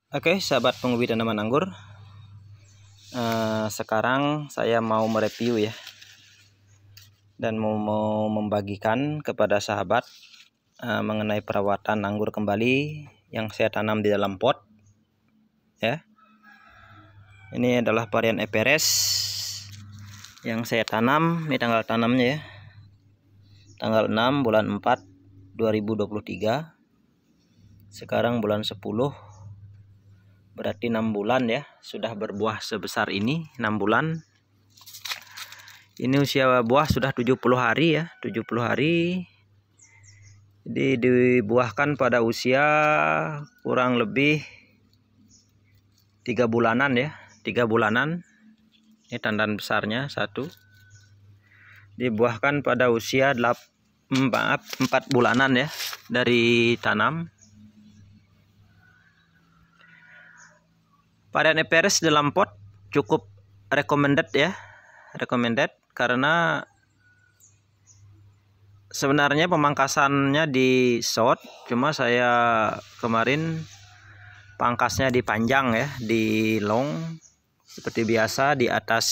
Oke, sahabat penghobi tanaman anggur, sekarang saya mau mereview ya, dan mau membagikan kepada sahabat mengenai perawatan anggur kembali yang saya tanam di dalam pot ya. Ini adalah varian Everest yang saya tanam. Ini tanggal tanamnya ya, tanggal 6 bulan 4 2023. Sekarang bulan 10, berarti 6 bulan ya, sudah berbuah sebesar ini. 6 bulan ini, usia buah sudah 70 hari ya, 70 hari. Jadi dibuahkan pada usia kurang lebih 3 bulanan ya, 3 bulanan. Ini tandan besarnya satu. Dibuahkan pada usia 4 bulanan ya dari tanam. Varian Everest dalam pot cukup recommended ya, recommended karena sebenarnya pemangkasannya di short, cuma saya kemarin pangkasnya dipanjang ya, di long seperti biasa, di atas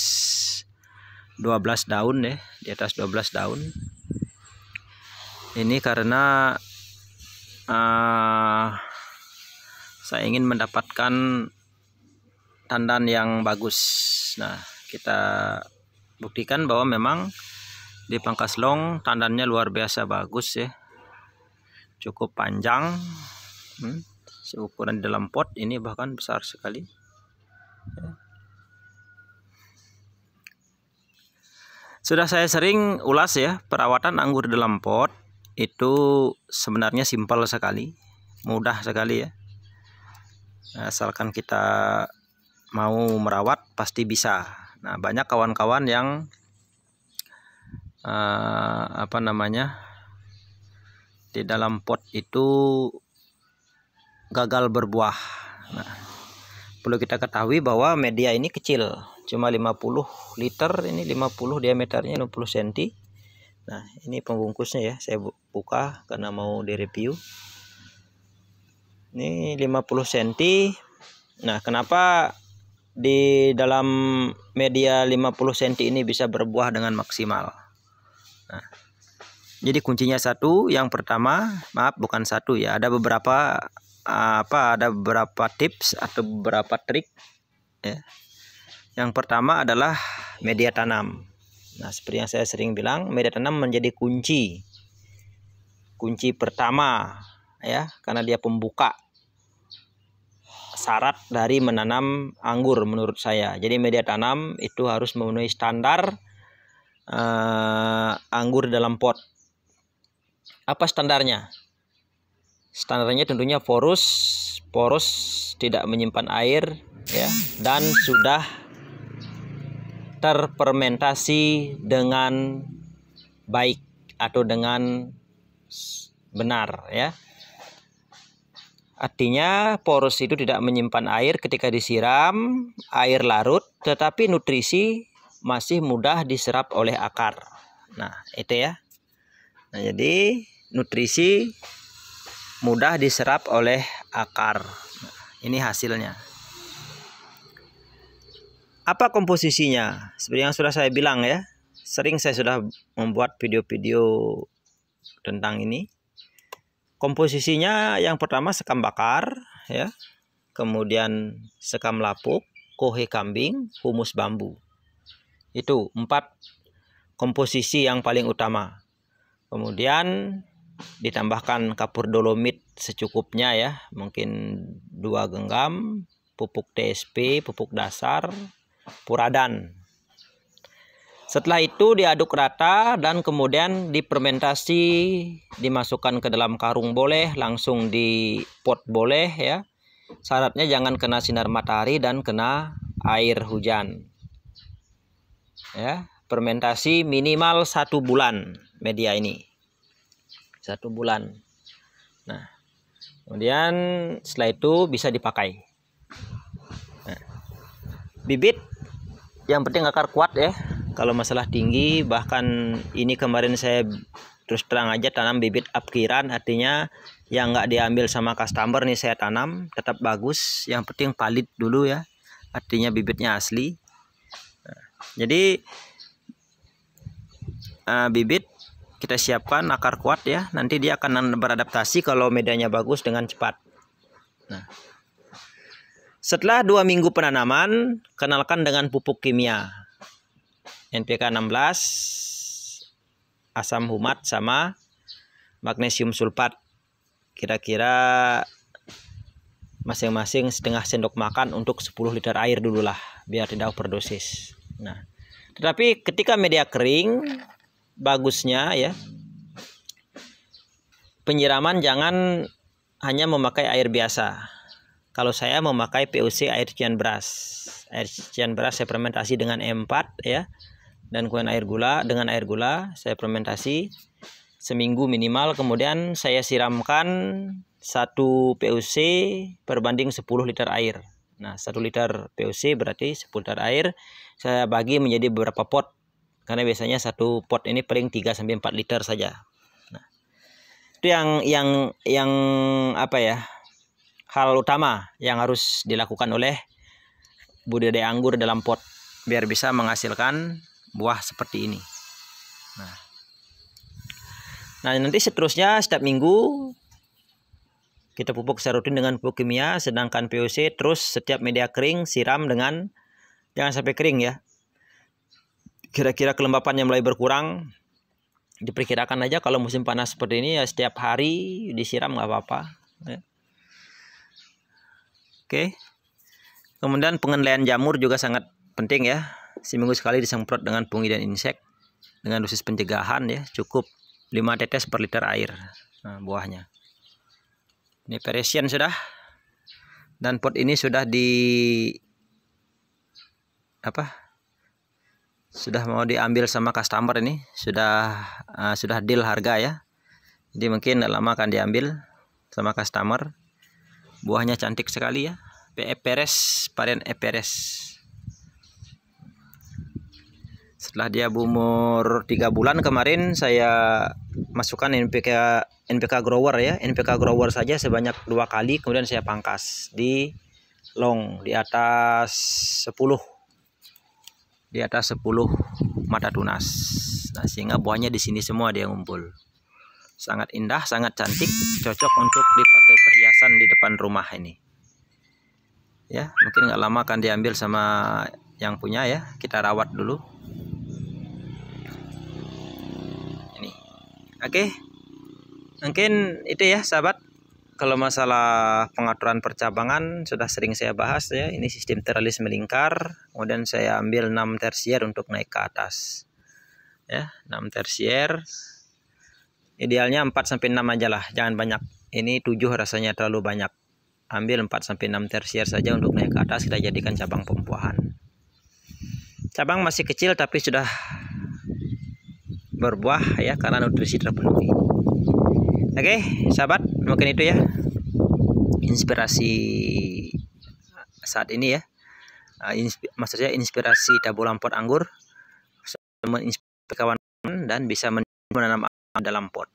12 daun ya, di atas 12 daun. Ini karena saya ingin mendapatkan tandan yang bagus. Nah, kita buktikan bahwa memang di pangkas long tandannya luar biasa bagus ya, cukup panjang. Seukuran dalam pot ini bahkan besar sekali ya. Sudah saya sering ulas ya, perawatan anggur dalam pot itu sebenarnya simpel sekali, mudah sekali ya, asalkan kita mau merawat pasti bisa. Nah, banyak kawan-kawan yang di dalam pot itu gagal berbuah. Nah, perlu kita ketahui bahwa media ini kecil, cuma 50 liter, ini 50 diameternya 60 cm. Nah, ini pembungkusnya ya, saya buka karena mau direview. Ini 50 cm. Nah, kenapa di dalam media 50 cm ini bisa berbuah dengan maksimal? Nah, jadi kuncinya satu. Yang pertama, bukan satu ya, ada beberapa tips atau beberapa trik ya. Yang pertama adalah media tanam. Nah, seperti yang saya sering bilang, media tanam menjadi kunci pertama ya, karena dia pembuka syarat dari menanam anggur menurut saya. Jadi media tanam itu harus memenuhi standar anggur dalam pot. Apa standarnya? Standarnya tentunya porus, tidak menyimpan air ya, dan sudah terfermentasi dengan baik atau dengan benar ya. Artinya porus itu tidak menyimpan air ketika disiram, air larut, tetapi nutrisi masih mudah diserap oleh akar. Nah, itu ya. Nah, jadi nutrisi mudah diserap oleh akar. Nah, ini hasilnya. Apa komposisinya? Seperti yang sudah saya bilang ya, sering saya sudah membuat video-video tentang ini. Komposisinya yang pertama sekam bakar ya, kemudian sekam lapuk, kohe kambing, humus bambu. Itu 4 komposisi yang paling utama. Kemudian ditambahkan kapur dolomit secukupnya ya, mungkin 2 genggam, pupuk TSP, pupuk dasar, puradan. Setelah itu diaduk rata dan kemudian difermentasi, dimasukkan ke dalam karung boleh, langsung di pot boleh ya. Syaratnya jangan kena sinar matahari dan kena air hujan. Ya, fermentasi minimal 1 bulan media ini. 1 bulan. Nah, kemudian setelah itu bisa dipakai. Nah, bibit yang penting akar kuat ya. Kalau masalah tinggi, bahkan ini kemarin saya terus terang aja tanam bibit apkiran, artinya yang nggak diambil sama customer nih saya tanam tetap bagus. Yang penting valid dulu ya, artinya bibitnya asli. Jadi bibit kita siapkan akar kuat ya, nanti dia akan beradaptasi kalau medianya bagus dengan cepat. Nah, setelah 2 minggu penanaman, kenalkan dengan pupuk kimia NPK 16, asam humat sama magnesium sulfat, kira-kira masing-masing setengah sendok makan untuk 10 liter air dulu lah, biar tidak overdosis. Nah, tetapi ketika media kering, bagusnya ya penyiraman jangan hanya memakai air biasa. Kalau saya memakai PUC air cucian beras. Air cucian beras saya fermentasi dengan E4 ya. Dan kemudian dengan air gula saya fermentasi seminggu minimal, kemudian saya siramkan 1 PUC berbanding 10 liter air. Nah, 1 liter PUC berarti 10 liter air. Saya bagi menjadi beberapa pot. Karena biasanya 1 pot ini paling 3 sampai 4 liter saja. Nah, itu yang apa ya? Hal utama yang harus dilakukan oleh budidaya anggur dalam pot biar bisa menghasilkan buah seperti ini. Nah, nanti seterusnya setiap minggu kita pupuk secara rutin dengan pupuk kimia, sedangkan PUC terus setiap media kering siram dengan, jangan sampai kering ya. Kira-kira kelembapan yang mulai berkurang, diperkirakan aja kalau musim panas seperti ini ya setiap hari disiram nggak apa-apa ya. Oke. Kemudian pengendalian jamur juga sangat penting ya. Seminggu sekali disemprot dengan fungicida insek dengan dosis pencegahan ya, cukup 5 tetes per liter air. Nah, buahnya. Ini Parisian sudah. Dan pot ini sudah sudah mau diambil sama customer ini, sudah deal harga ya. Jadi mungkin lama akan diambil sama customer. Buahnya cantik sekali ya. Eperes, varian Eperes. Setelah dia berumur 3 bulan kemarin saya masukkan NPK grower ya. NPK grower saja sebanyak 2 kali, kemudian saya pangkas di long di atas 10 mata tunas. Nah, sehingga buahnya di sini semua dia ngumpul. Sangat indah, sangat cantik, cocok untuk dipakai perhiasan di depan rumah ini. Ya, mungkin nggak lama akan diambil sama yang punya ya. Kita rawat dulu. Ini. Oke. Mungkin itu ya, sahabat. Kalau masalah pengaturan percabangan sudah sering saya bahas ya. Ini sistem teralis melingkar. Kemudian saya ambil 6 tersier untuk naik ke atas. Ya, 6 tersier. Idealnya 4 sampai 6 aja lah, jangan banyak. Ini 7 rasanya terlalu banyak. Ambil 4 sampai 6 tersier saja untuk naik ke atas, kita jadikan cabang pembuahan. Cabang masih kecil tapi sudah berbuah ya karena nutrisi terpenuhi. Oke, sahabat, mungkin itu ya inspirasi saat ini ya. Maksudnya inspirasi taburan pot anggur, menginspirasi kawan dan bisa menanam dalam pot.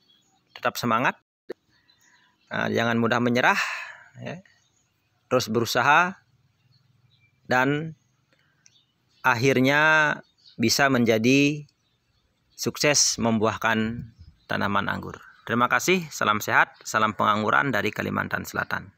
Tetap semangat, jangan mudah menyerah ya. Terus berusaha dan akhirnya bisa menjadi sukses membuahkan tanaman anggur. Terima kasih, salam sehat, salam pengangguran dari Kalimantan Selatan.